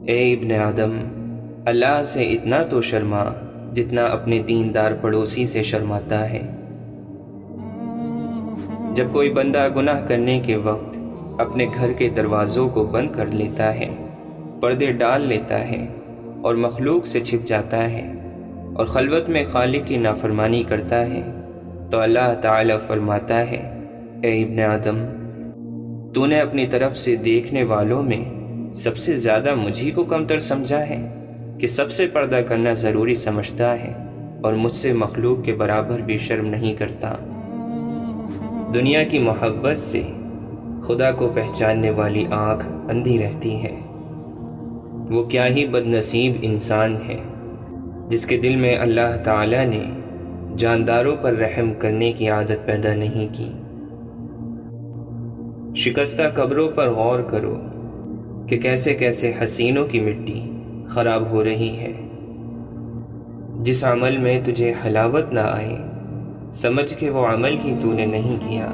اے ابن آدم، اللہ سے اتنا تو شرما جتنا اپنے دیندار پڑوسی سے شرماتا ہے۔ جب کوئی بندہ گناہ کرنے کے وقت اپنے گھر کے دروازوں کو بند کر لیتا ہے، پردے ڈال لیتا ہے اور مخلوق سے چھپ جاتا ہے اور خلوت میں خالق کی نافرمانی کرتا ہے، تو اللہ تعالی فرماتا ہے، اے ابن آدم، تو نے اپنی طرف سے دیکھنے والوں میں سب سے زیادہ مجھی کو کمتر سمجھا ہے کہ سب سے پردہ کرنا ضروری سمجھتا ہے اور مجھ سے مخلوق کے برابر بھی شرم نہیں کرتا۔ دنیا کی محبت سے خدا کو پہچاننے والی آنکھ اندھی رہتی ہے۔ وہ کیا ہی بد نصیب انسان ہے جس کے دل میں اللہ تعالی نے جانداروں پر رحم کرنے کی عادت پیدا نہیں کی۔ شکستہ قبروں پر غور کرو کہ کیسے کیسے حسینوں کی مٹی خراب ہو رہی ہے۔ جس عمل میں تجھے حلاوت نہ آئے، سمجھ کہ وہ عمل ہی تو نے نہیں کیا۔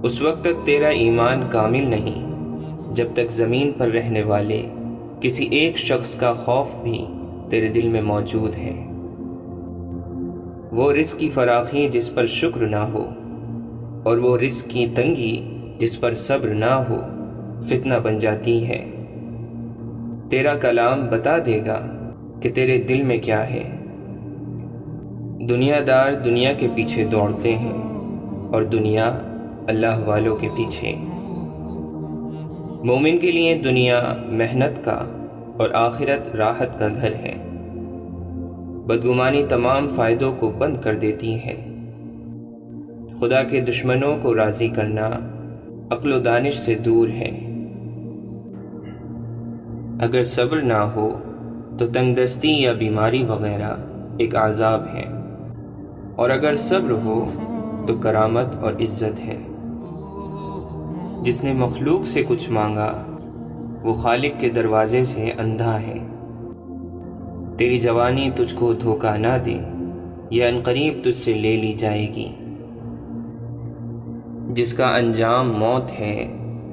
اس وقت تک تیرا ایمان کامل نہیں جب تک زمین پر رہنے والے کسی ایک شخص کا خوف بھی تیرے دل میں موجود ہے۔ وہ رزق کی فراخی جس پر شکر نہ ہو اور وہ رزق کی تنگی جس پر صبر نہ ہو فتنہ بن جاتی ہے۔ تیرا کلام بتا دے گا کہ تیرے دل میں کیا ہے۔ دنیا دار دنیا کے پیچھے دوڑتے ہیں اور دنیا اللہ والوں کے پیچھے۔ مومن کے لیے دنیا محنت کا اور آخرت راحت کا گھر ہے۔ بدگمانی تمام فائدوں کو بند کر دیتی ہے۔ خدا کے دشمنوں کو راضی کرنا عقل و دانش سے دور ہے۔ اگر صبر نہ ہو تو تنگ دستی یا بیماری وغیرہ ایک عذاب ہے، اور اگر صبر ہو تو کرامت اور عزت ہے۔ جس نے مخلوق سے کچھ مانگا وہ خالق کے دروازے سے اندھا ہے۔ تیری جوانی تجھ کو دھوکہ نہ دے، یہ عنقریب تجھ سے لے لی جائے گی۔ جس کا انجام موت ہے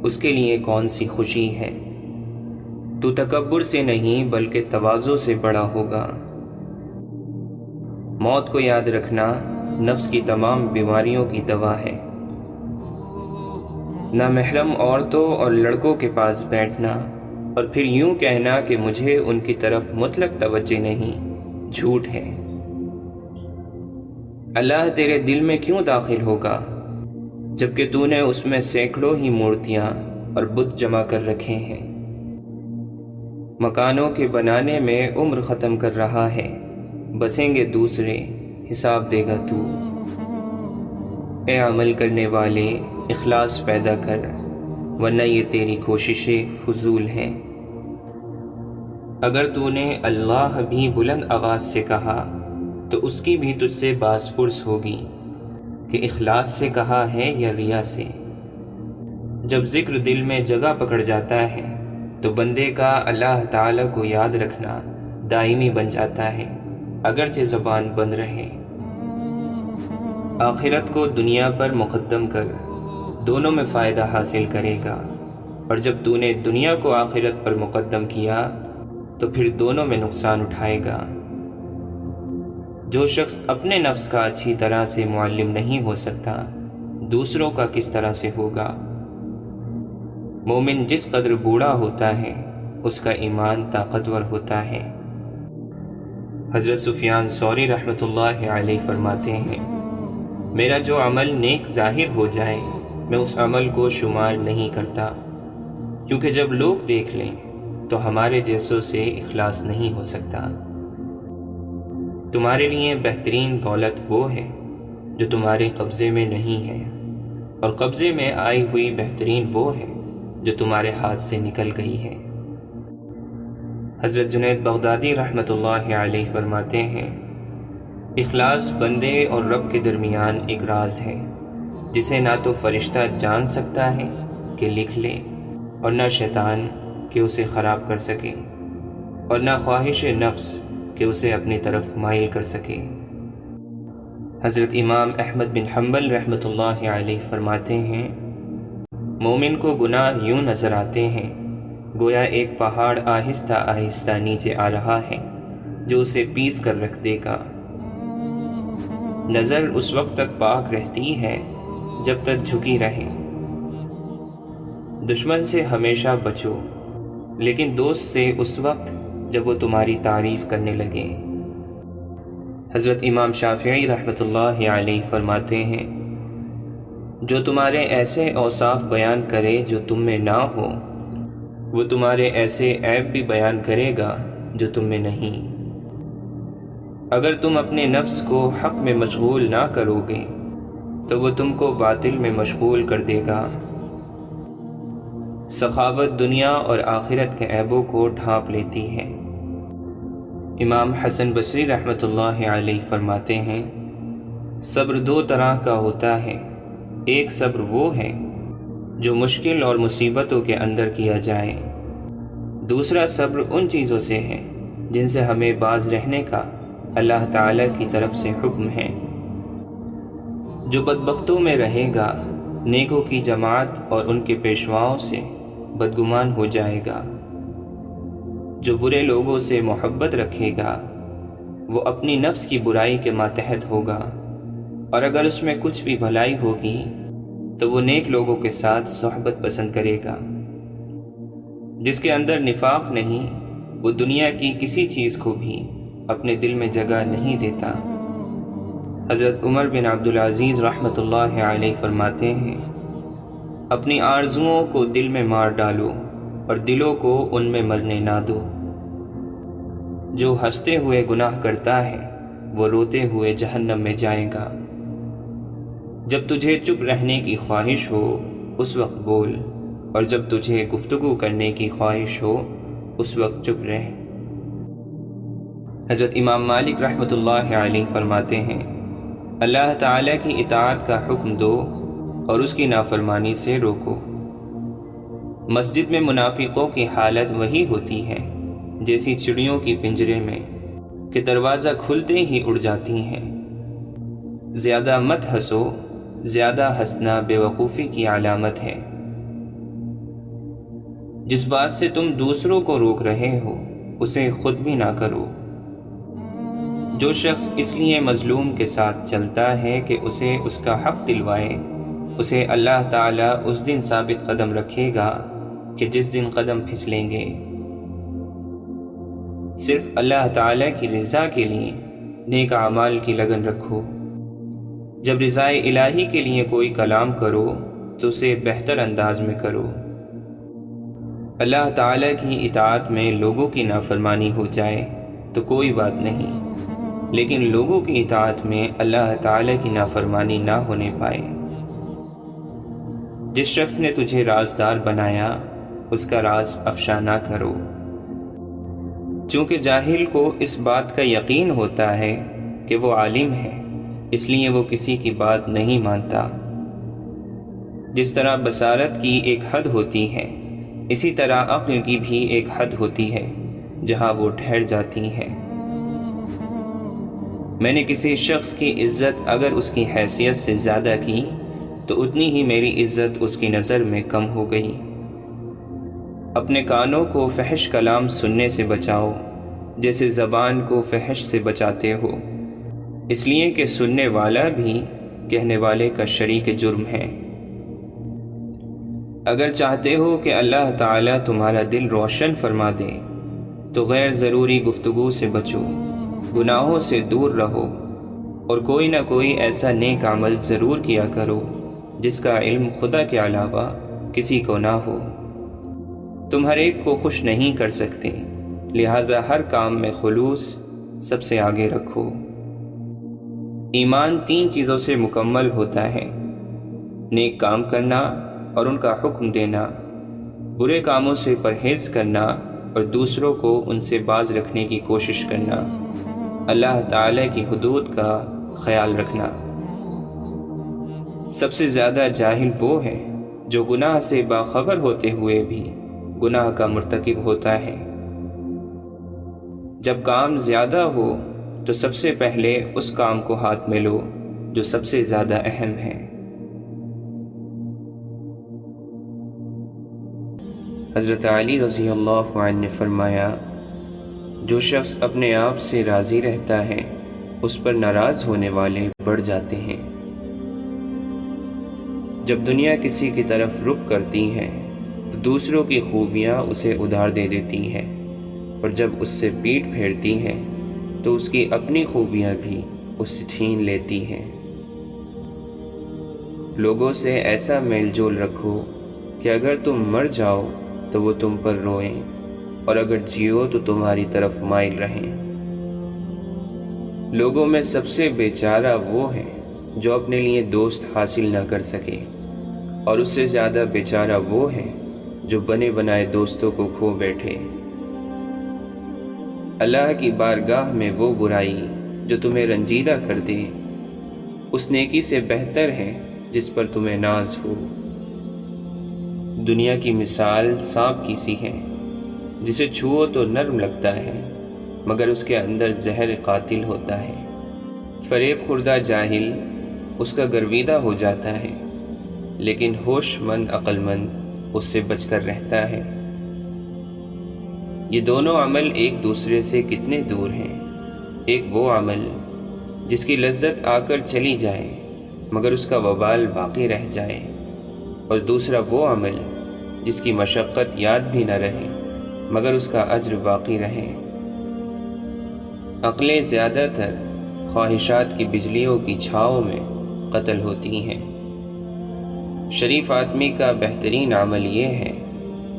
اس کے لیے کون سی خوشی ہے۔ تو تکبر سے نہیں بلکہ تواضع سے بڑا ہوگا۔ موت کو یاد رکھنا نفس کی تمام بیماریوں کی دوا ہے۔ نہ محرم عورتوں اور لڑکوں کے پاس بیٹھنا اور پھر یوں کہنا کہ مجھے ان کی طرف مطلق توجہ نہیں، جھوٹ ہے۔ اللہ تیرے دل میں کیوں داخل ہوگا جبکہ تو نے اس میں سینکڑوں ہی مورتیاں اور بت جمع کر رکھے ہیں۔ مکانوں کے بنانے میں عمر ختم کر رہا ہے، بسیں گے دوسرے، حساب دے گا تو۔ اے عمل کرنے والے، اخلاص پیدا کر، ورنہ یہ تیری کوششیں فضول ہیں۔ اگر تو نے اللہ بھی بلند آواز سے کہا تو اس کی بھی تجھ سے باز پرس ہوگی کہ اخلاص سے کہا ہے یا ریا سے۔ جب ذکر دل میں جگہ پکڑ جاتا ہے تو بندے کا اللہ تعالی کو یاد رکھنا دائمی بن جاتا ہے، اگرچہ زبان بند رہے۔ آخرت کو دنیا پر مقدم کر، دونوں میں فائدہ حاصل کرے گا، اور جب تو نے دنیا کو آخرت پر مقدم کیا تو پھر دونوں میں نقصان اٹھائے گا۔ جو شخص اپنے نفس کا اچھی طرح سے معلم نہیں ہو سکتا، دوسروں کا کس طرح سے ہوگا۔ مومن جس قدر بوڑھا ہوتا ہے اس کا ایمان طاقتور ہوتا ہے۔ حضرت سفیان ثوری رحمۃ اللہ علیہ فرماتے ہیں، میرا جو عمل نیک ظاہر ہو جائے میں اس عمل کو شمار نہیں کرتا، کیونکہ جب لوگ دیکھ لیں تو ہمارے جیسوں سے اخلاص نہیں ہو سکتا۔ تمہارے لیے بہترین دولت وہ ہے جو تمہارے قبضے میں نہیں ہے، اور قبضے میں آئی ہوئی بہترین وہ ہے جو تمہارے ہاتھ سے نکل گئی ہے۔ حضرت جنید بغدادی رحمۃ اللہ علیہ فرماتے ہیں، اخلاص بندے اور رب کے درمیان ایک راز ہے جسے نہ تو فرشتہ جان سکتا ہے کہ لکھ لے، اور نہ شیطان کہ اسے خراب کر سکے، اور نہ خواہش نفس کہ اسے اپنی طرف مائل کر سکے۔ حضرت امام احمد بن حنبل رحمۃ اللہ علیہ فرماتے ہیں، مومن کو گناہ یوں نظر آتے ہیں گویا ایک پہاڑ آہستہ آہستہ نیچے آ رہا ہے جو اسے پیس کر رکھ دے گا۔ نظر اس وقت تک پاک رہتی ہے جب تک جھکی رہے۔ دشمن سے ہمیشہ بچو، لیکن دوست سے اس وقت جب وہ تمہاری تعریف کرنے لگے۔ حضرت امام شافعی رحمۃ اللہ علیہ فرماتے ہیں، جو تمہارے ایسے اوصاف بیان کرے جو تم میں نہ ہو، وہ تمہارے ایسے عیب بھی بیان کرے گا جو تم میں نہیں۔ اگر تم اپنے نفس کو حق میں مشغول نہ کرو گے تو وہ تم کو باطل میں مشغول کر دے گا۔ سخاوت دنیا اور آخرت کے عیبوں کو ڈھانپ لیتی ہے۔ امام حسن بصری رحمۃ اللہ علیہ فرماتے ہیں، صبر دو طرح کا ہوتا ہے۔ ایک صبر وہ ہے جو مشکل اور مصیبتوں کے اندر کیا جائے، دوسرا صبر ان چیزوں سے ہے جن سے ہمیں باز رہنے کا اللہ تعالی کی طرف سے حکم ہے۔ جو بدبختوں میں رہے گا نیکوں کی جماعت اور ان کے پیشواؤں سے بدگمان ہو جائے گا۔ جو برے لوگوں سے محبت رکھے گا وہ اپنی نفس کی برائی کے ماتحت ہوگا، اور اگر اس میں کچھ بھی بھلائی ہوگی تو وہ نیک لوگوں کے ساتھ صحبت پسند کرے گا۔ جس کے اندر نفاق نہیں وہ دنیا کی کسی چیز کو بھی اپنے دل میں جگہ نہیں دیتا۔ حضرت عمر بن عبدالعزیز رحمۃ اللہ علیہ فرماتے ہیں، اپنی آرزوؤں کو دل میں مار ڈالو اور دلوں کو ان میں مرنے نہ دو۔ جو ہنستے ہوئے گناہ کرتا ہے وہ روتے ہوئے جہنم میں جائے گا۔ جب تجھے چپ رہنے کی خواہش ہو اس وقت بول، اور جب تجھے گفتگو کرنے کی خواہش ہو اس وقت چپ رہ۔ حضرت امام مالک رحمۃ اللہ علیہ فرماتے ہیں، اللہ تعالیٰ کی اطاعت کا حکم دو اور اس کی نافرمانی سے روکو۔ مسجد میں منافقوں کی حالت وہی ہوتی ہے جیسی چڑیوں کی پنجرے میں کہ دروازہ کھلتے ہی اڑ جاتی ہیں۔ زیادہ مت ہنسو، زیادہ ہنسنا بے وقوفی کی علامت ہے۔ جس بات سے تم دوسروں کو روک رہے ہو اسے خود بھی نہ کرو۔ جو شخص اس لیے مظلوم کے ساتھ چلتا ہے کہ اسے اس کا حق دلوائے، اسے اللہ تعالیٰ اس دن ثابت قدم رکھے گا کہ جس دن قدم پھسلیں گے۔ صرف اللہ تعالیٰ کی رضا کے لیے نیک اعمال کی لگن رکھو۔ جب رضا الہی کے لیے کوئی کلام کرو تو اسے بہتر انداز میں کرو۔ اللہ تعالیٰ کی اطاعت میں لوگوں کی نافرمانی ہو جائے تو کوئی بات نہیں، لیکن لوگوں کی اطاعت میں اللہ تعالیٰ کی نافرمانی نہ ہونے پائے۔ جس شخص نے تجھے رازدار بنایا اس کا راز افشا نہ کرو۔ چونکہ جاہل کو اس بات کا یقین ہوتا ہے کہ وہ عالم ہے، اس لیے وہ کسی کی بات نہیں مانتا۔ جس طرح بصارت کی ایک حد ہوتی ہے، اسی طرح عقل کی بھی ایک حد ہوتی ہے جہاں وہ ٹھہر جاتی ہے۔ میں نے کسی شخص کی عزت اگر اس کی حیثیت سے زیادہ کی تو اتنی ہی میری عزت اس کی نظر میں کم ہو گئی۔ اپنے کانوں کو فحش کلام سننے سے بچاؤ جیسے زبان کو فحش سے بچاتے ہو، اس لیے کہ سننے والا بھی کہنے والے کا شریک جرم ہے۔ اگر چاہتے ہو کہ اللہ تعالیٰ تمہارا دل روشن فرما دے تو غیر ضروری گفتگو سے بچو، گناہوں سے دور رہو، اور کوئی نہ کوئی ایسا نیک عمل ضرور کیا کرو جس کا علم خدا کے علاوہ کسی کو نہ ہو۔ تم ہر ایک کو خوش نہیں کر سکتے، لہٰذا ہر کام میں خلوص سب سے آگے رکھو۔ ایمان 3 چیزوں سے مکمل ہوتا ہے: نیک کام کرنا اور ان کا حکم دینا، برے کاموں سے پرہیز کرنا اور دوسروں کو ان سے باز رکھنے کی کوشش کرنا، اللہ تعالی کی حدود کا خیال رکھنا۔ سب سے زیادہ جاہل وہ ہے جو گناہ سے باخبر ہوتے ہوئے بھی گناہ کا مرتکب ہوتا ہے۔ جب کام زیادہ ہو تو سب سے پہلے اس کام کو ہاتھ میں لو جو سب سے زیادہ اہم ہے۔ حضرت علی رضی اللہ عنہ نے فرمایا، جو شخص اپنے آپ سے راضی رہتا ہے اس پر ناراض ہونے والے بڑھ جاتے ہیں۔ جب دنیا کسی کی طرف رخ کرتی ہے تو دوسروں کی خوبیاں اسے ادھار دے دیتی ہیں، اور جب اس سے پیٹھ پھیرتی ہیں تو اس کی اپنی خوبیاں بھی اس سے چھین لیتی ہیں۔ لوگوں سے ایسا میل جول رکھو کہ اگر تم مر جاؤ تو وہ تم پر روئیں، اور اگر جیو تو تمہاری طرف مائل رہیں۔ لوگوں میں سب سے بیچارہ وہ ہے جو اپنے لیے دوست حاصل نہ کر سکے، اور اس سے زیادہ بیچارہ وہ ہے جو بنے بنائے دوستوں کو کھو بیٹھے۔ اللہ کی بارگاہ میں وہ برائی جو تمہیں رنجیدہ کر دے اس نیکی سے بہتر ہے جس پر تمہیں ناز ہو۔ دنیا کی مثال سانپ کی سی ہے، جسے چھو تو نرم لگتا ہے مگر اس کے اندر زہر قاتل ہوتا ہے۔ فریب خوردہ جاہل اس کا گرویدہ ہو جاتا ہے، لیکن ہوش مند عقل مند اس سے بچ کر رہتا ہے۔ یہ دونوں عمل ایک دوسرے سے کتنے دور ہیں۔ ایک وہ عمل جس کی لذت آ کر چلی جائے مگر اس کا وبال باقی رہ جائے، اور دوسرا وہ عمل جس کی مشقت یاد بھی نہ رہے مگر اس کا اجر باقی رہے۔ عقلیں زیادہ تر خواہشات کی بجلیوں کی چھاؤں میں قتل ہوتی ہیں۔ شریف آدمی کا بہترین عمل یہ ہے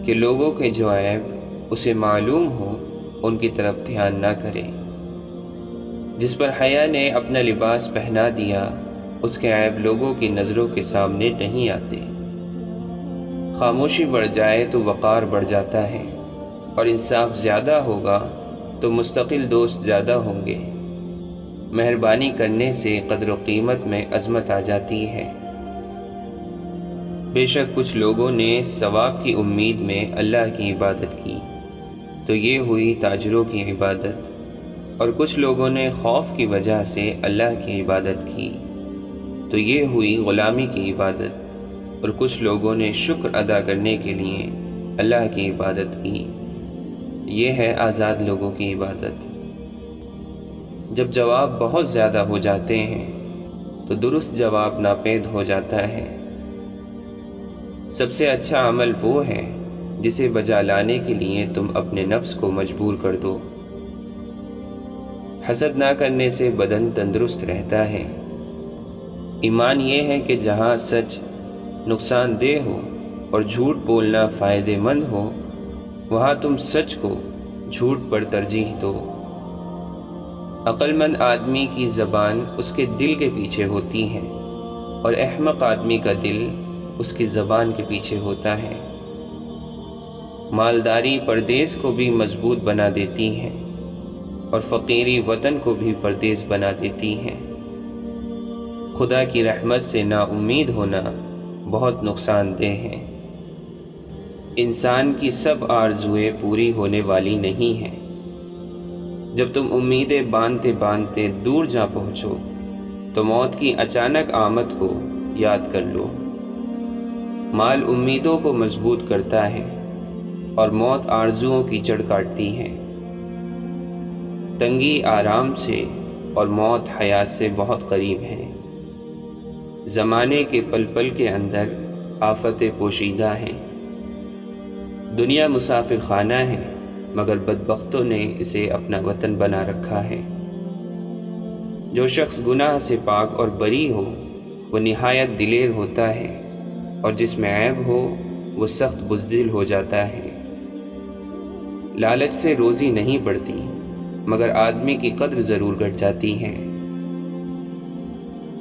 کہ لوگوں کے جو عیب اسے معلوم ہو ان کی طرف دھیان نہ کرے۔ جس پر حیا نے اپنا لباس پہنا دیا اس کے عیب لوگوں کی نظروں کے سامنے نہیں آتے۔ خاموشی بڑھ جائے تو وقار بڑھ جاتا ہے، اور انصاف زیادہ ہوگا تو مستقل دوست زیادہ ہوں گے۔ مہربانی کرنے سے قدر و قیمت میں عظمت آ جاتی ہے۔ بے شک کچھ لوگوں نے ثواب کی امید میں اللہ کی عبادت کی تو یہ ہوئی تاجروں کی عبادت، اور کچھ لوگوں نے خوف کی وجہ سے اللہ کی عبادت کی تو یہ ہوئی غلامی کی عبادت، اور کچھ لوگوں نے شکر ادا کرنے کے لیے اللہ کی عبادت کی، یہ ہے آزاد لوگوں کی عبادت۔ جب جواب بہت زیادہ ہو جاتے ہیں تو درست جواب ناپید ہو جاتا ہے۔ سب سے اچھا عمل وہ ہے جسے بجا لانے کے لیے تم اپنے نفس کو مجبور کر دو۔ حسد نہ کرنے سے بدن تندرست رہتا ہے۔ ایمان یہ ہے کہ جہاں سچ نقصان دہ ہو اور جھوٹ بولنا فائدہ مند ہو وہاں تم سچ کو جھوٹ پر ترجیح دو۔ عقل مند آدمی کی زبان اس کے دل کے پیچھے ہوتی ہے، اور احمق آدمی کا دل اس کی زبان کے پیچھے ہوتا ہے۔ مالداری پردیس کو بھی مضبوط بنا دیتی ہے، اور فقیری وطن کو بھی پردیس بنا دیتی ہے۔ خدا کی رحمت سے نا امید ہونا بہت نقصان دہ ہے۔ انسان کی سب آرزوئیں پوری ہونے والی نہیں ہیں۔ جب تم امیدیں باندھتے باندھتے دور جا پہنچو تو موت کی اچانک آمد کو یاد کر لو۔ مال امیدوں کو مضبوط کرتا ہے اور موت آرزوؤں کی جڑ کاٹتی ہے۔ تنگی آرام سے اور موت حیات سے بہت قریب ہے۔ زمانے کے پل پل کے اندر آفتیں پوشیدہ ہیں۔ دنیا مسافر خانہ ہے مگر بدبختوں نے اسے اپنا وطن بنا رکھا ہے۔ جو شخص گناہ سے پاک اور بری ہو وہ نہایت دلیر ہوتا ہے، اور جس میں عیب ہو وہ سخت بزدل ہو جاتا ہے۔ لالچ سے روزی نہیں بڑھتی مگر آدمی کی قدر ضرور گھٹ جاتی ہے۔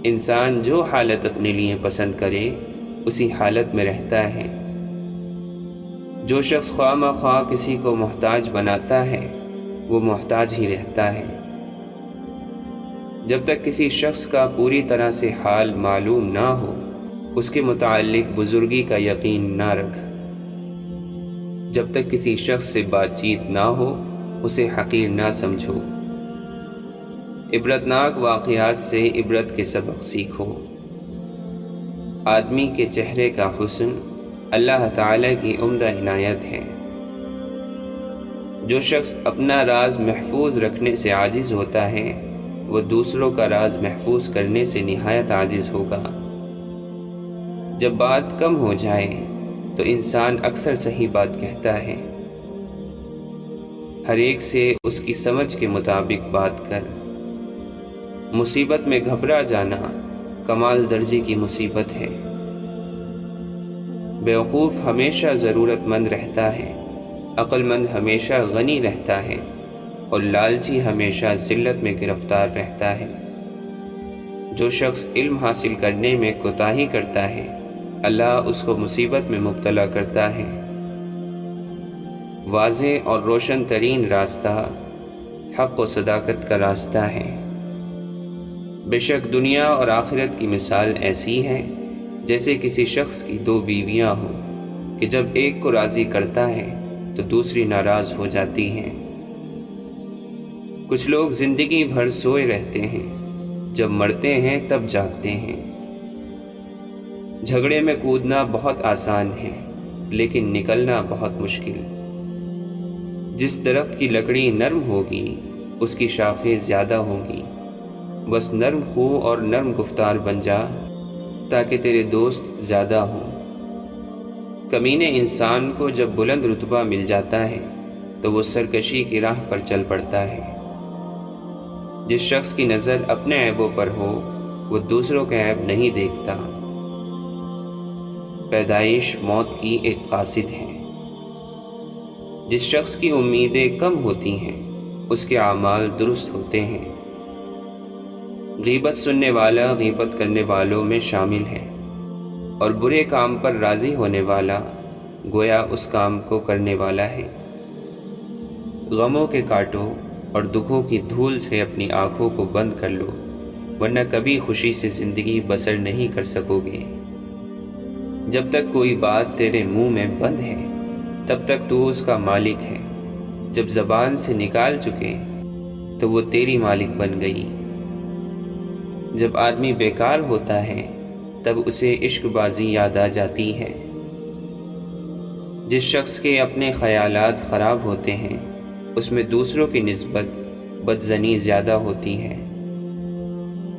انسان جو حالت اپنے لیے پسند کرے اسی حالت میں رہتا ہے۔ جو شخص خواہ مخواہ کسی کو محتاج بناتا ہے وہ محتاج ہی رہتا ہے۔ جب تک کسی شخص کا پوری طرح سے حال معلوم نہ ہو اس کے متعلق بزرگی کا یقین نہ رکھ۔ جب تک کسی شخص سے بات چیت نہ ہو اسے حقیر نہ سمجھو۔ عبرتناک واقعات سے عبرت کے سبق سیکھو۔ آدمی کے چہرے کا حسن اللہ تعالیٰ کی عمدہ عنایت ہے۔ جو شخص اپنا راز محفوظ رکھنے سے عاجز ہوتا ہے وہ دوسروں کا راز محفوظ کرنے سے نہایت عاجز ہوگا۔ جب بات کم ہو جائے تو انسان اکثر صحیح بات کہتا ہے۔ ہر ایک سے اس کی سمجھ کے مطابق بات کر۔ مصیبت میں گھبرا جانا کمال درجے کی مصیبت ہے۔ بیوقوف ہمیشہ ضرورت مند رہتا ہے، عقل مند ہمیشہ غنی رہتا ہے، اور لالچی ہمیشہ ذلت میں گرفتار رہتا ہے۔ جو شخص علم حاصل کرنے میں کوتاہی کرتا ہے اللہ اس کو مصیبت میں مبتلا کرتا ہے۔ واضح اور روشن ترین راستہ حق و صداقت کا راستہ ہے۔ بے شک دنیا اور آخرت کی مثال ایسی ہے جیسے کسی شخص کی دو بیویاں ہوں کہ جب ایک کو راضی کرتا ہے تو دوسری ناراض ہو جاتی ہیں۔ کچھ لوگ زندگی بھر سوئے رہتے ہیں، جب مرتے ہیں تب جاگتے ہیں۔ جھگڑے میں کودنا بہت آسان ہے لیکن نکلنا بہت مشکل۔ جس درخت کی لکڑی نرم ہوگی اس کی شاخیں زیادہ ہوں گی۔ بس نرم خو اور نرم گفتار بن جا تاکہ تیرے دوست زیادہ ہوں۔ کمینے انسان کو جب بلند رتبہ مل جاتا ہے تو وہ سرکشی کی راہ پر چل پڑتا ہے۔ جس شخص کی نظر اپنے عیبوں پر ہو وہ دوسروں کے عیب نہیں دیکھتا۔ پیدائش موت کی ایک قاصد ہے۔ جس شخص کی امیدیں کم ہوتی ہیں اس کے اعمال درست ہوتے ہیں۔ غیبت سننے والا غیبت کرنے والوں میں شامل ہے، اور برے کام پر راضی ہونے والا گویا اس کام کو کرنے والا ہے۔ غموں کے کانٹوں اور دکھوں کی دھول سے اپنی آنکھوں کو بند کر لو، ورنہ کبھی خوشی سے زندگی بسر نہیں کر سکو گے۔ جب تک کوئی بات تیرے منہ میں بند ہے تب تک تو اس کا مالک ہے، جب زبان سے نکال چکے تو وہ تیری مالک بن گئی۔ جب آدمی بیکار ہوتا ہے تب اسے عشق بازی یاد آ جاتی ہے۔ جس شخص کے اپنے خیالات خراب ہوتے ہیں اس میں دوسروں کی نسبت بدظنی زیادہ ہوتی ہے۔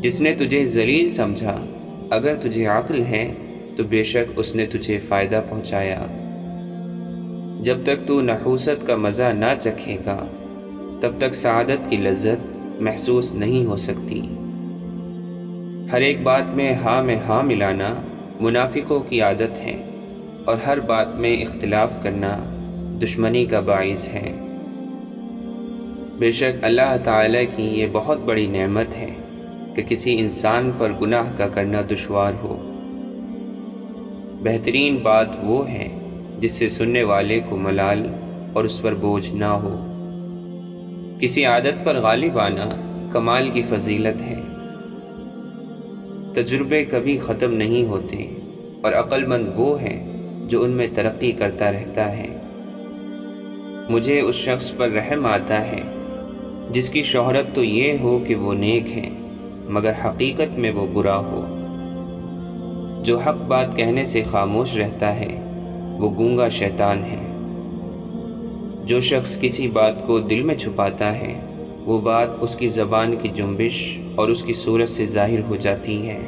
جس نے تجھے ذلیل سمجھا اگر تجھے عقل ہے تو بے شک اس نے تجھے فائدہ پہنچایا۔ جب تک تو نحوست کا مزہ نہ چکھے گا تب تک سعادت کی لذت محسوس نہیں ہو سکتی۔ ہر ایک بات میں ہاں ملانا منافقوں کی عادت ہے، اور ہر بات میں اختلاف کرنا دشمنی کا باعث ہے۔ بے شک اللہ تعالیٰ کی یہ بہت بڑی نعمت ہے کہ کسی انسان پر گناہ کا کرنا دشوار ہو۔ بہترین بات وہ ہے جس سے سننے والے کو ملال اور اس پر بوجھ نہ ہو۔ کسی عادت پر غالب آنا کمال کی فضیلت ہے۔ تجربے کبھی ختم نہیں ہوتے، اور عقل مند وہ ہے جو ان میں ترقی کرتا رہتا ہے۔ مجھے اس شخص پر رحم آتا ہے جس کی شہرت تو یہ ہو کہ وہ نیک ہے مگر حقیقت میں وہ برا ہو۔ جو حق بات کہنے سے خاموش رہتا ہے وہ گونگا شیطان ہے۔ جو شخص کسی بات کو دل میں چھپاتا ہے وہ بات اس کی زبان کی جنبش اور اس کی صورت سے ظاہر ہو جاتی ہے۔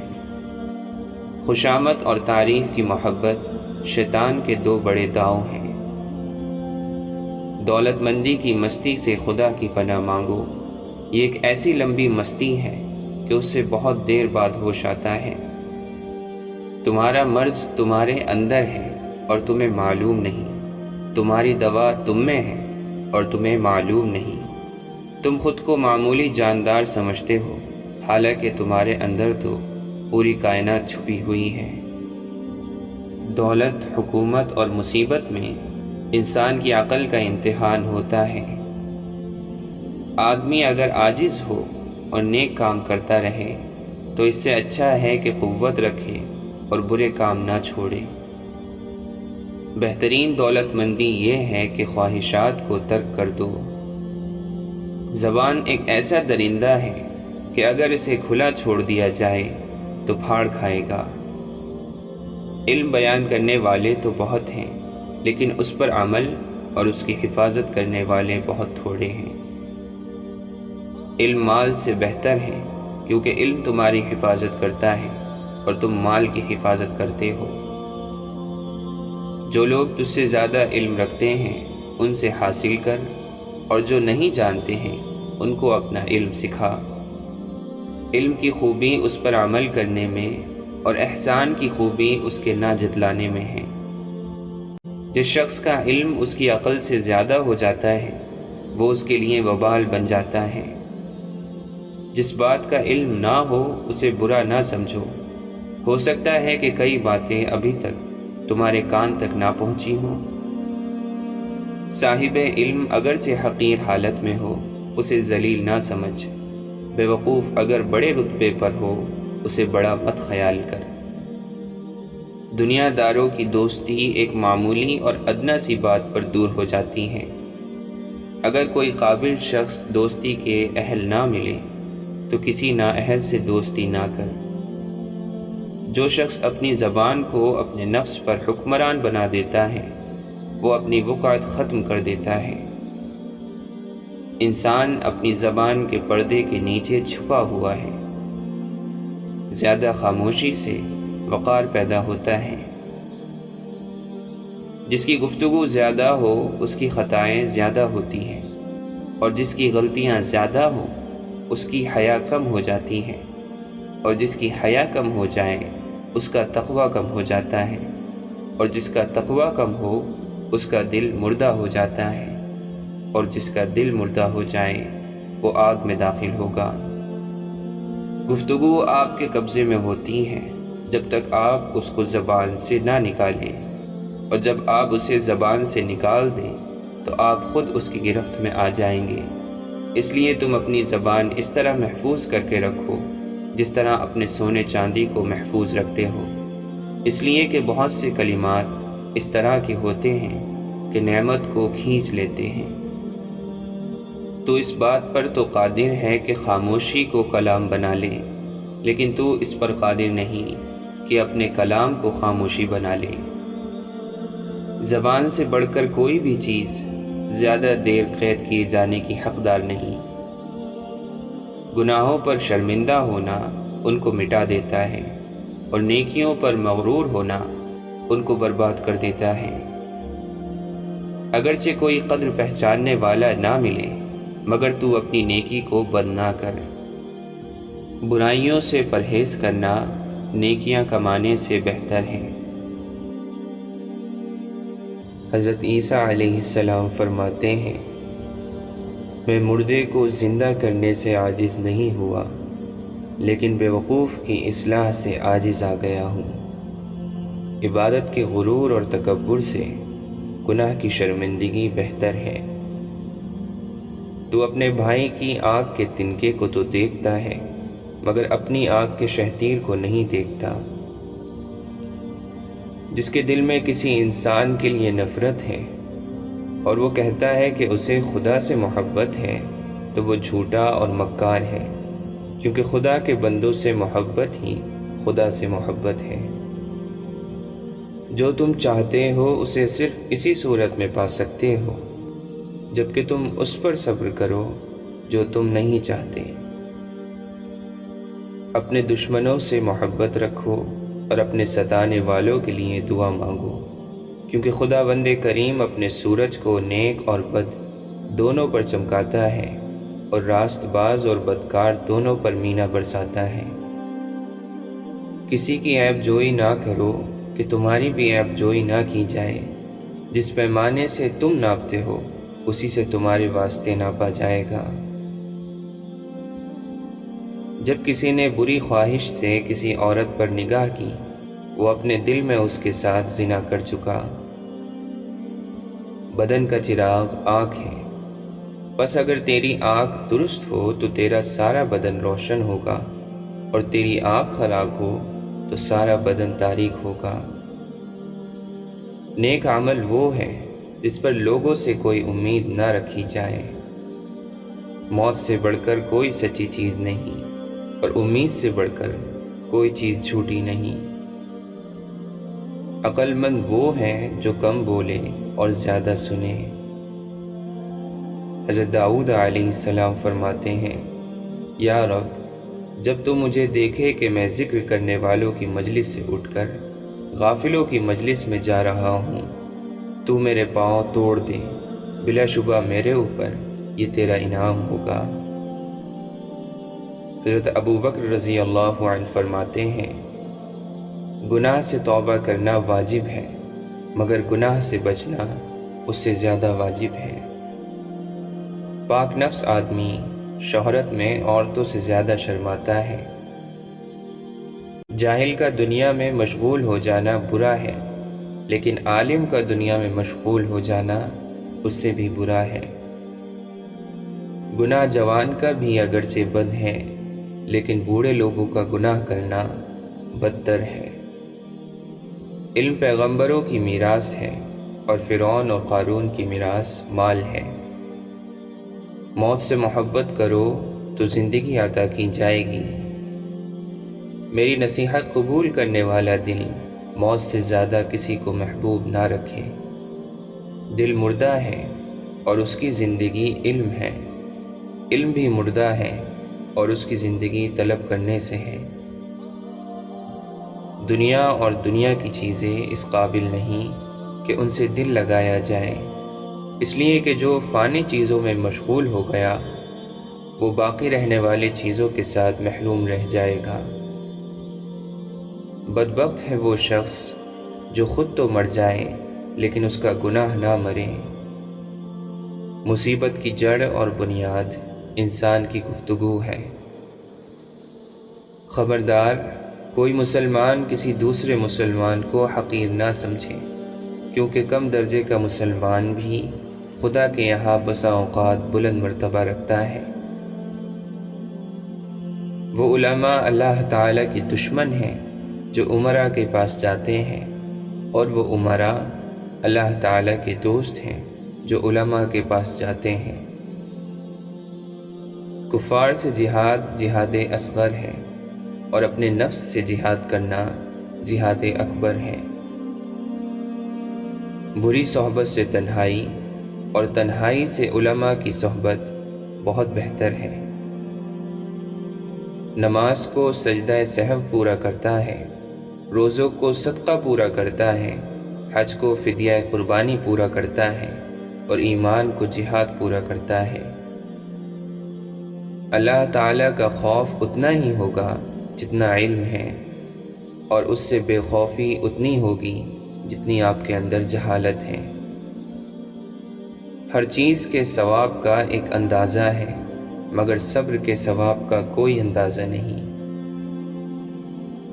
خوشامد اور تعریف کی محبت شیطان کے دو بڑے داؤ ہیں۔ دولت مندی کی مستی سے خدا کی پناہ مانگو، یہ ایک ایسی لمبی مستی ہے کہ اس سے بہت دیر بعد ہوش آتا ہے۔ تمہارا مرض تمہارے اندر ہے اور تمہیں معلوم نہیں، تمہاری دوا تم میں ہے اور تمہیں معلوم نہیں۔ تم خود کو معمولی جاندار سمجھتے ہو حالانکہ تمہارے اندر تو پوری کائنات چھپی ہوئی ہے۔ دولت، حکومت اور مصیبت میں انسان کی عقل کا امتحان ہوتا ہے۔ آدمی اگر عاجز ہو اور نیک کام کرتا رہے تو اس سے اچھا ہے کہ قوت رکھے اور برے کام نہ چھوڑے۔ بہترین دولت مندی یہ ہے کہ خواہشات کو ترک کر دو۔ زبان ایک ایسا درندہ ہے کہ اگر اسے کھلا چھوڑ دیا جائے تو پھاڑ کھائے گا۔ علم بیان کرنے والے تو بہت ہیں، لیکن اس پر عمل اور اس کی حفاظت کرنے والے بہت تھوڑے ہیں۔ علم مال سے بہتر ہے، کیونکہ علم تمہاری حفاظت کرتا ہے اور تم مال کی حفاظت کرتے ہو۔ جو لوگ تجھ سے زیادہ علم رکھتے ہیں ان سے حاصل کر، اور جو نہیں جانتے ہیں ان کو اپنا علم سکھا۔ علم کی خوبی اس پر عمل کرنے میں، اور احسان کی خوبی اس کے نہ جتلانے میں ہے۔ جس شخص کا علم اس کی عقل سے زیادہ ہو جاتا ہے وہ اس کے لیے وبال بن جاتا ہے۔ جس بات کا علم نہ ہو اسے برا نہ سمجھو، ہو سکتا ہے کہ کئی باتیں ابھی تک تمہارے کان تک نہ پہنچی ہوں۔ صاحب علم اگرچہ حقیر حالت میں ہو اسے ذلیل نہ سمجھ، بے وقوف اگر بڑے رتبے پر ہو اسے بڑا مت خیال کر۔ دنیا داروں کی دوستی ایک معمولی اور ادنی سی بات پر دور ہو جاتی ہے۔ اگر کوئی قابل شخص دوستی کے اہل نہ ملے تو کسی نااہل سے دوستی نہ کر۔ جو شخص اپنی زبان کو اپنے نفس پر حکمران بنا دیتا ہے وہ اپنی وقعت ختم کر دیتا ہے۔ انسان اپنی زبان کے پردے کے نیچے چھپا ہوا ہے۔ زیادہ خاموشی سے وقار پیدا ہوتا ہے۔ جس کی گفتگو زیادہ ہو اس کی خطائیں زیادہ ہوتی ہیں، اور جس کی غلطیاں زیادہ ہوں اس کی حیا کم ہو جاتی ہے، اور جس کی حیا کم ہو جائے اس کا تقوی کم ہو جاتا ہے، اور جس کا تقوی کم ہو اس کا دل مردہ ہو جاتا ہے، اور جس کا دل مردہ ہو جائے وہ آگ میں داخل ہوگا۔ گفتگو آپ کے قبضے میں ہوتی ہے جب تک آپ اس کو زبان سے نہ نکالیں، اور جب آپ اسے زبان سے نکال دیں تو آپ خود اس کی گرفت میں آ جائیں گے۔ اس لیے تم اپنی زبان اس طرح محفوظ کر کے رکھو جس طرح اپنے سونے چاندی کو محفوظ رکھتے ہو، اس لیے کہ بہت سے کلمات اس طرح کے ہوتے ہیں کہ نعمت کو کھینچ لیتے ہیں۔ تو اس بات پر تو قادر ہے کہ خاموشی کو کلام بنا لے، لیکن تو اس پر قادر نہیں کہ اپنے کلام کو خاموشی بنا لے۔ زبان سے بڑھ کر کوئی بھی چیز زیادہ دیر قید کیے جانے کی حقدار نہیں۔ گناہوں پر شرمندہ ہونا ان کو مٹا دیتا ہے، اور نیکیوں پر مغرور ہونا ان کو برباد کر دیتا ہے۔ اگرچہ کوئی قدر پہچاننے والا نہ ملے مگر تو اپنی نیکی کو بند نہ کر۔ برائیوں سے پرہیز کرنا نیکیاں کمانے سے بہتر ہے۔ حضرت عیسیٰ علیہ السلام فرماتے ہیں، میں مردے کو زندہ کرنے سے عاجز نہیں ہوا، لیکن بے وقوف کی اصلاح سے عاجز آ گیا ہوں۔ عبادت کے غرور اور تکبر سے گناہ کی شرمندگی بہتر ہے۔ تو اپنے بھائی کی آنکھ کے تنکے کو تو دیکھتا ہے مگر اپنی آنکھ کے شہتیر کو نہیں دیکھتا۔ جس کے دل میں کسی انسان کے لیے نفرت ہے اور وہ کہتا ہے کہ اسے خدا سے محبت ہے تو وہ جھوٹا اور مکار ہے، کیونکہ خدا کے بندوں سے محبت ہی خدا سے محبت ہے۔ جو تم چاہتے ہو اسے صرف اسی صورت میں پا سکتے ہو جبکہ تم اس پر صبر کرو جو تم نہیں چاہتے۔ اپنے دشمنوں سے محبت رکھو اور اپنے ستانے والوں کے لیے دعا مانگو، کیونکہ خدا بند کریم اپنے سورج کو نیک اور بد دونوں پر چمکاتا ہے اور راست باز اور بدکار دونوں پر مینا برساتا ہے۔ کسی کی عیب جوئی نہ کرو کہ تمہاری بھی عیب جوئی نہ کی جائے۔ جس پیمانے سے تم ناپتے ہو اسی سے تمہارے واسطے ناپا جائے گا۔ جب کسی نے بری خواہش سے کسی عورت پر نگاہ کی وہ اپنے دل میں اس کے ساتھ زنا کر چکا۔ بدن کا چراغ آنکھ ہے، بس اگر تیری آنکھ درست ہو تو تیرا سارا بدن روشن ہوگا، اور تیری آنکھ خراب ہو تو سارا بدن تاریک ہوگا۔ نیک عمل وہ ہے جس پر لوگوں سے کوئی امید نہ رکھی جائے۔ موت سے بڑھ کر کوئی سچی چیز نہیں، اور امید سے بڑھ کر کوئی چیز جھوٹی نہیں۔ عقل مند وہ ہیں جو کم بولے اور زیادہ سنے۔ حضرت داؤد علیہ السلام فرماتے ہیں، یا رب، جب تو مجھے دیکھے کہ میں ذکر کرنے والوں کی مجلس سے اٹھ کر غافلوں کی مجلس میں جا رہا ہوں تو میرے پاؤں توڑ دے، بلا شبہ میرے اوپر یہ تیرا انعام ہوگا۔ حضرت ابو بکر رضی اللہ عنہ فرماتے ہیں، گناہ سے توبہ کرنا واجب ہے، مگر گناہ سے بچنا اس سے زیادہ واجب ہے۔ پاک نفس آدمی شہرت میں عورتوں سے زیادہ شرماتا ہے۔ جاہل کا دنیا میں مشغول ہو جانا برا ہے، لیکن عالم کا دنیا میں مشغول ہو جانا اس سے بھی برا ہے۔ گناہ جوان کا بھی اگرچہ بد ہے، لیکن بوڑھے لوگوں کا گناہ کرنا بدتر ہے۔ علم پیغمبروں کی میراث ہے، اور فرعون اور قارون کی میراث مال ہے۔ موت سے محبت کرو تو زندگی عطا کی جائے گی۔ میری نصیحت قبول کرنے والا دل موت سے زیادہ کسی کو محبوب نہ رکھے۔ دل مردہ ہے اور اس کی زندگی علم ہے، علم بھی مردہ ہے اور اس کی زندگی طلب کرنے سے ہے۔ دنیا اور دنیا کی چیزیں اس قابل نہیں کہ ان سے دل لگایا جائے، اس لیے کہ جو فانی چیزوں میں مشغول ہو گیا وہ باقی رہنے والی چیزوں کے ساتھ محروم رہ جائے گا۔ بدبخت ہے وہ شخص جو خود تو مر جائے لیکن اس کا گناہ نہ مرے۔ مصیبت کی جڑ اور بنیاد انسان کی گفتگو ہے۔ خبردار، کوئی مسلمان کسی دوسرے مسلمان کو حقیر نہ سمجھے، کیونکہ کم درجے کا مسلمان بھی خدا کے یہاں بسا اوقات بلند مرتبہ رکھتا ہے۔ وہ علماء اللہ تعالیٰ کی دشمن ہیں جو امراء کے پاس جاتے ہیں، اور وہ امراء اللہ تعالیٰ کے دوست ہیں جو علماء کے پاس جاتے ہیں۔ کفار سے جہاد جہاد اصغر ہے، اور اپنے نفس سے جہاد کرنا جہاد اکبر ہے۔ بری صحبت سے تنہائی اور تنہائی سے علماء کی صحبت بہت بہتر ہے۔ نماز کو سجدہ سہو پورا کرتا ہے، روزوں کو صدقہ پورا کرتا ہے، حج کو فدیہ قربانی پورا کرتا ہے، اور ایمان کو جہاد پورا کرتا ہے۔ اللہ تعالیٰ کا خوف اتنا ہی ہوگا جتنا علم ہے، اور اس سے بے خوفی اتنی ہوگی جتنی آپ کے اندر جہالت ہے۔ ہر چیز کے ثواب کا ایک اندازہ ہے، مگر صبر کے ثواب کا کوئی اندازہ نہیں۔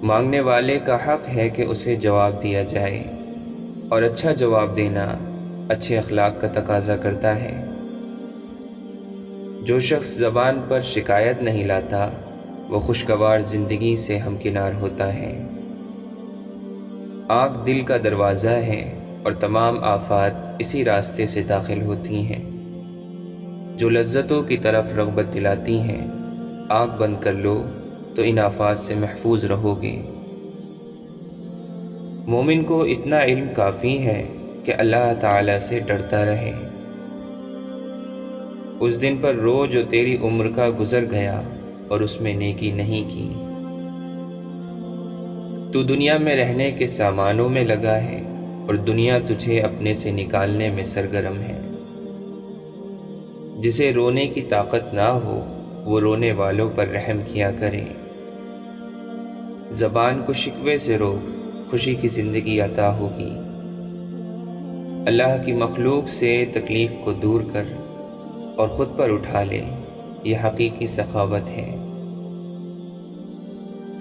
مانگنے والے کا حق ہے کہ اسے جواب دیا جائے، اور اچھا جواب دینا اچھے اخلاق کا تقاضا کرتا ہے۔ جو شخص زبان پر شکایت نہیں لاتا وہ خوشگوار زندگی سے ہمکنار ہوتا ہے۔ آنکھ دل کا دروازہ ہے، اور تمام آفات اسی راستے سے داخل ہوتی ہیں۔ جو لذتوں کی طرف رغبت دلاتی ہیں، آنکھ بند کر لو تو ان آفات سے محفوظ رہو گے۔ مومن کو اتنا علم کافی ہے کہ اللہ تعالیٰ سے ڈرتا رہے۔ اس دن پر رو جو تیری عمر کا گزر گیا اور اس میں نیکی نہیں کی۔ تو دنیا میں رہنے کے سامانوں میں لگا ہے، اور دنیا تجھے اپنے سے نکالنے میں سرگرم ہے۔ جسے رونے کی طاقت نہ ہو وہ رونے والوں پر رحم کیا کرے۔ زبان کو شکوے سے روک، خوشی کی زندگی عطا ہوگی۔ اللہ کی مخلوق سے تکلیف کو دور کر اور خود پر اٹھا لے، یہ حقیقی سخاوت ہے۔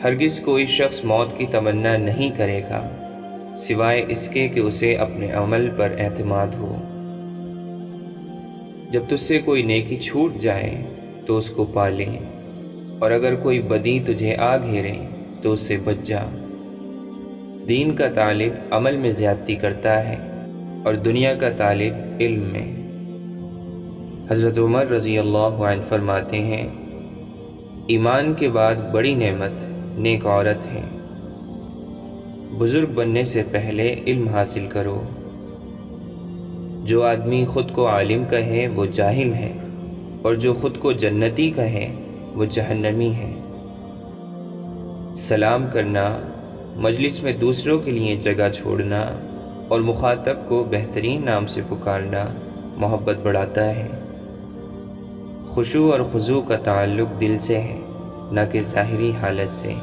ہرگز کوئی شخص موت کی تمنا نہیں کرے گا سوائے اس کے کہ اسے اپنے عمل پر اعتماد ہو۔ جب تجھ سے کوئی نیکی چھوٹ جائے تو اس کو پا لے، اور اگر کوئی بدی تجھے آ گھیرے تو اس سے بچ جا۔ دین کا طالب عمل میں زیادتی کرتا ہے، اور دنیا کا طالب علم میں۔ حضرت عمر رضی اللہ عنہ فرماتے ہیں، ایمان کے بعد بڑی نعمت نیک عورت ہے۔ بزرگ بننے سے پہلے علم حاصل کرو۔ جو آدمی خود کو عالم کہے وہ جاہل ہے، اور جو خود کو جنتی کہے وہ جہنمی ہے۔ سلام کرنا، مجلس میں دوسروں کے لیے جگہ چھوڑنا اور مخاطب کو بہترین نام سے پکارنا محبت بڑھاتا ہے۔ خشوع اور خضوع کا تعلق دل سے ہے، نہ کہ ظاہری حالت سے۔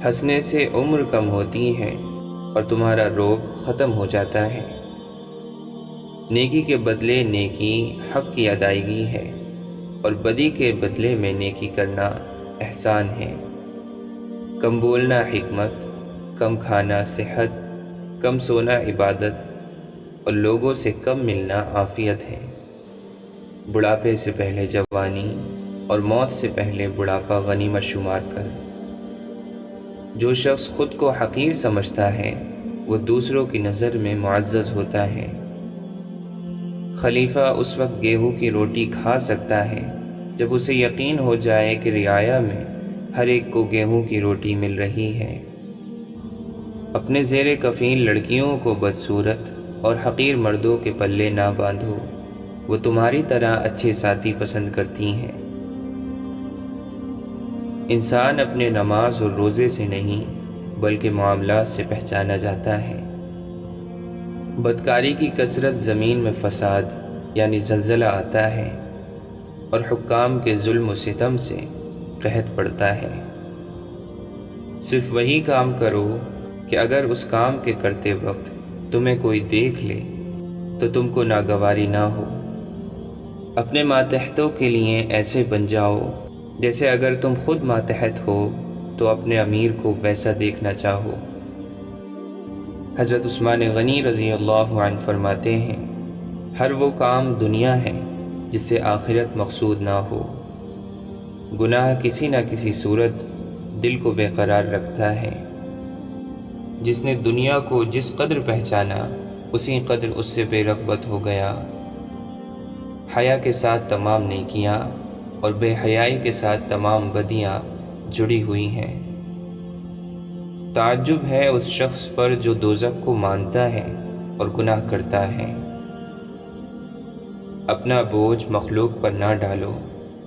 ہنسنے سے عمر کم ہوتی ہے اور تمہارا رعب ختم ہو جاتا ہے۔ نیکی کے بدلے نیکی حق کی ادائیگی ہے، اور بدی کے بدلے میں نیکی کرنا احسان ہے۔ کم بولنا حکمت، کم کھانا صحت، کم سونا عبادت، اور لوگوں سے کم ملنا عافیت ہے۔ بڑھاپے سے پہلے جوانی اور موت سے پہلے بڑھاپا غنیمت شمار کر۔ جو شخص خود کو حقیر سمجھتا ہے وہ دوسروں کی نظر میں معزز ہوتا ہے۔ خلیفہ اس وقت گیہوں کی روٹی کھا سکتا ہے جب اسے یقین ہو جائے کہ رعایا میں ہر ایک کو گیہوں کی روٹی مل رہی ہے۔ اپنے زیر کفین لڑکیوں کو بدصورت اور حقیر مردوں کے پلے نہ باندھو، وہ تمہاری طرح اچھے ساتھی پسند کرتی ہیں۔ انسان اپنے نماز اور روزے سے نہیں بلکہ معاملات سے پہچانا جاتا ہے۔ بدکاری کی کثرت زمین میں فساد یعنی زلزلہ آتا ہے، اور حکام کے ظلم و ستم سے قحط پڑتا ہے۔ صرف وہی کام کرو کہ اگر اس کام کے کرتے وقت تمہیں کوئی دیکھ لے تو تم کو ناگواری نہ ہو۔ اپنے ماتحتوں کے لیے ایسے بن جاؤ جیسے اگر تم خود ماتحت ہو تو اپنے امیر کو ویسا دیکھنا چاہو۔ حضرت عثمان غنی رضی اللہ عنہ فرماتے ہیں، ہر وہ کام دنیا ہے جس سے آخرت مقصود نہ ہو۔ گناہ کسی نہ کسی صورت دل کو بے قرار رکھتا ہے۔ جس نے دنیا کو جس قدر پہچانا اسی قدر اس سے بے رغبت ہو گیا۔ حیا کے ساتھ تمام نیکیاں اور بے حیائی کے ساتھ تمام بدیاں جڑی ہوئی ہیں۔ تعجب ہے اس شخص پر جو دوزخ کو مانتا ہے اور گناہ کرتا ہے۔ اپنا بوجھ مخلوق پر نہ ڈالو،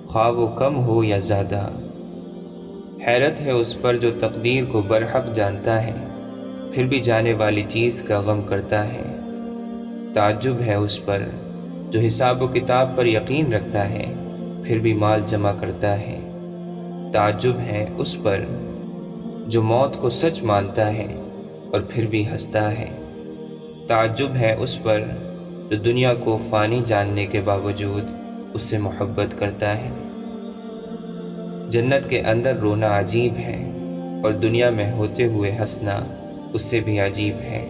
خواہ وہ کم ہو یا زیادہ۔ حیرت ہے اس پر جو تقدیر کو برحق جانتا ہے پھر بھی جانے والی چیز کا غم کرتا ہے۔ تعجب ہے اس پر جو حساب و کتاب پر یقین رکھتا ہے پھر بھی مال جمع کرتا ہے۔ تعجب ہے اس پر جو موت کو سچ مانتا ہے اور پھر بھی ہنستا ہے۔ تعجب ہے اس پر جو دنیا کو فانی جاننے کے باوجود اس سے محبت کرتا ہے۔ جنت کے اندر رونا عجیب ہے اور دنیا میں ہوتے ہوئے ہنسنا اس سے بھی عجیب ہے۔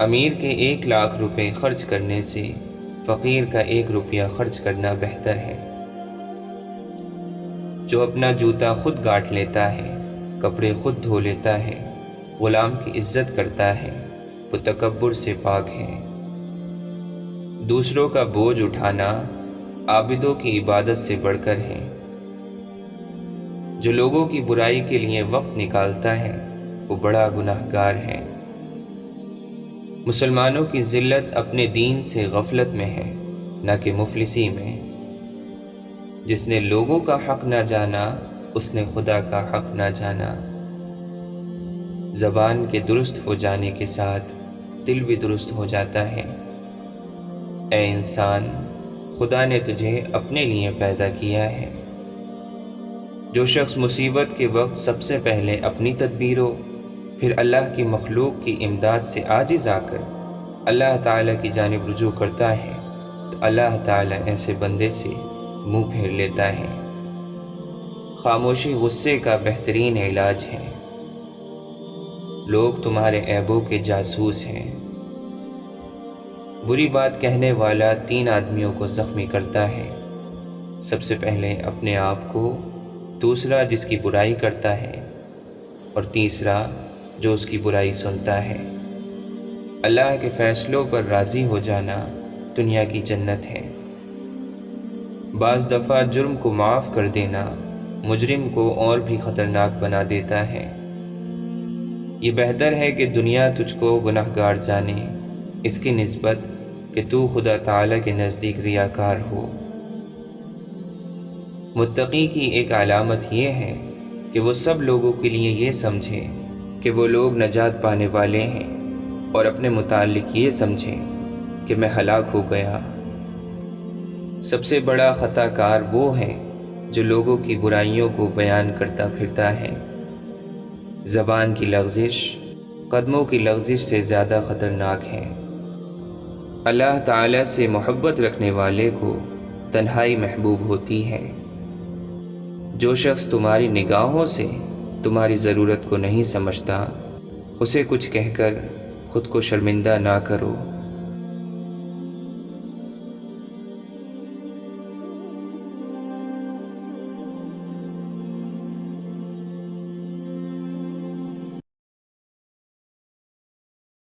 امیر کے 1,00,000 روپے خرچ کرنے سے فقیر کا 1 روپیہ خرچ کرنا بہتر ہے۔ جو اپنا جوتا خود گاٹ لیتا ہے، کپڑے خود دھو لیتا ہے، غلام کی عزت کرتا ہے، وہ تکبر سے پاک ہے۔ دوسروں کا بوجھ اٹھانا عابدوں کی عبادت سے بڑھ کر ہے۔ جو لوگوں کی برائی کے لیے وقت نکالتا ہے وہ بڑا گناہگار ہے۔ مسلمانوں کی ذلت اپنے دین سے غفلت میں ہے، نہ کہ مفلسی میں۔ جس نے لوگوں کا حق نہ جانا اس نے خدا کا حق نہ جانا۔ زبان کے درست ہو جانے کے ساتھ دل بھی درست ہو جاتا ہے۔ اے انسان، خدا نے تجھے اپنے لیے پیدا کیا ہے۔ جو شخص مصیبت کے وقت سب سے پہلے اپنی تدبیروں پھر اللہ کی مخلوق کی امداد سے عاجز آ کر اللہ تعالیٰ کی جانب رجوع کرتا ہے تو اللہ تعالیٰ ایسے بندے سے منہ پھیر لیتا ہے۔ خاموشی غصے کا بہترین علاج ہے۔ لوگ تمہارے عیبوں کے جاسوس ہیں۔ بری بات کہنے والا 3 آدمیوں کو زخمی کرتا ہے۔ سب سے پہلے اپنے آپ کو، دوسرا جس کی برائی کرتا ہے، اور تیسرا جو اس کی برائی سنتا ہے۔ اللہ کے فیصلوں پر راضی ہو جانا دنیا کی جنت ہے۔ بعض دفعہ جرم کو معاف کر دینا مجرم کو اور بھی خطرناک بنا دیتا ہے۔ یہ بہتر ہے کہ دنیا تجھ کو گنہگار جانے اس کی نسبت کہ تو خدا تعالیٰ کے نزدیک ریاکار ہو۔ متقی کی ایک علامت یہ ہے کہ وہ سب لوگوں کے لیے یہ سمجھے کہ وہ لوگ نجات پانے والے ہیں، اور اپنے متعلق یہ سمجھے کہ میں ہلاک ہو گیا۔ سب سے بڑا خطا کار وہ ہے جو لوگوں کی برائیوں کو بیان کرتا پھرتا ہے۔ زبان کی لغزش قدموں کی لغزش سے زیادہ خطرناک ہے۔ اللہ تعالیٰ سے محبت رکھنے والے کو تنہائی محبوب ہوتی ہے۔ جو شخص تمہاری نگاہوں سے تمہاری ضرورت کو نہیں سمجھتا، اسے کچھ کہہ کر خود کو شرمندہ نہ کرو۔